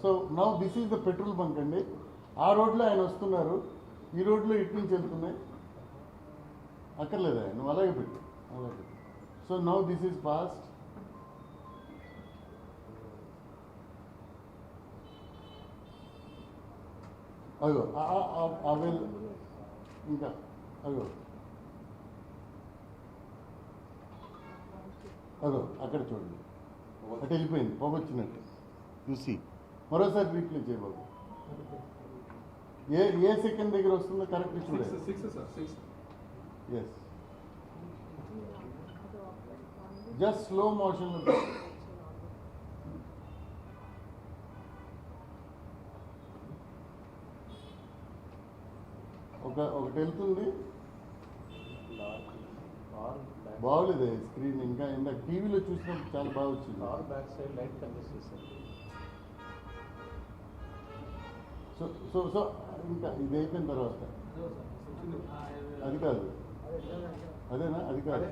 So now this is the petrol bunk అండి. ఆ రోడ్లో ఆయన వస్తున్నారు, ఈ రోడ్లో ఇటు నుంచి వెళ్తున్నాయి. అక్కర్లేదా, నువ్వు అలాగే పెట్టు, అలాగే పెట్టు. So now this is fast. అగో అవెల్ ఇంకా అగో అగో అక్కడ చూడండి, అటు వెళ్ళిపోయింది, పొగొచ్చినట్టు చూసి మరోసారి రీప్లే చేయబాబు. ఏ సెకండ్ దగ్గర వస్తుందో కరెక్ట్ చూడండి. Yes, just slow motion. ఒకటి వెళ్తుంది, బాగోలేదు స్క్రీన్. ఇంకా ఇందాక టీవీలో చూసినప్పుడు చాలా బాగా వచ్చింది. సో సో సో ఇంకా ఇది అయిపోయిన తర్వాత అది కాదు, అదేనా, అది కాదు,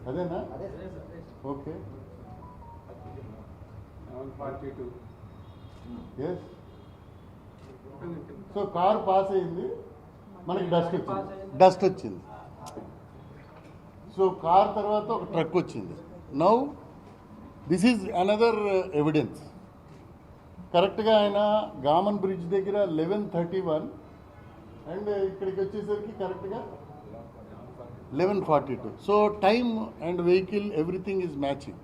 అదేనా, okay. Yes, so car pass అయింది, మనకి డస్ట్ వచ్చింది. సో కార్ తర్వాత ఒక ట్రక్ వచ్చింది. Now this is another evidence. కరెక్ట్గా ఆయన గామన్ బ్రిడ్జ్ దగ్గర 11:31 అండ్ ఇక్కడికి వచ్చేసరికి కరెక్ట్గా 11:42. So time and vehicle everything is matching.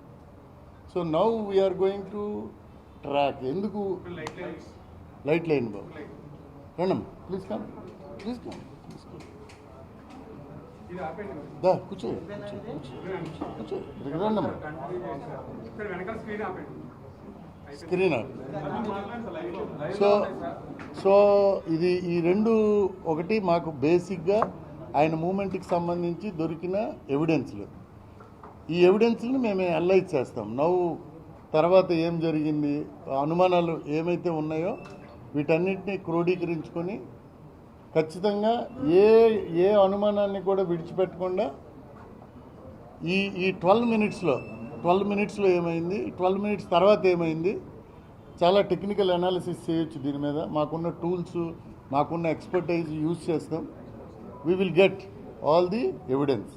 So now we are going to track. ఎందుకు లైట్ లైన్ బాబు, రండి ప్లీజ్ కమ్, ప్లీజ్ కమ్, దా కూర్చో, కూర్చో, రండి స్క్రీన్. సో ఇది ఈ రెండు ఒకటి మాకు బేసిక్గా ఆయన మూమెంట్కి సంబంధించి దొరికిన ఎవిడెన్స్లు. ఈ ఎవిడెన్స్ని మేము అనలైజ్ చేస్తాం. నవ్వు తర్వాత ఏం జరిగింది, అనుమానాలు ఏమైతే ఉన్నాయో వీటన్నిటిని క్రోడీకరించుకొని ఖచ్చితంగా ఏ అనుమానాన్ని కూడా విడిచిపెట్టకుండా ఈ 12 మినిట్స్లో ఏమైంది, 12 మినిట్స్ తర్వాత ఏమైంది, చాలా టెక్నికల్ అనాలిసిస్ చేయొచ్చు దీని మీద. మాకున్న టూల్స్, మాకున్న ఎక్స్పర్టైజ్ యూజ్ చేస్తాం. We will get all the evidence.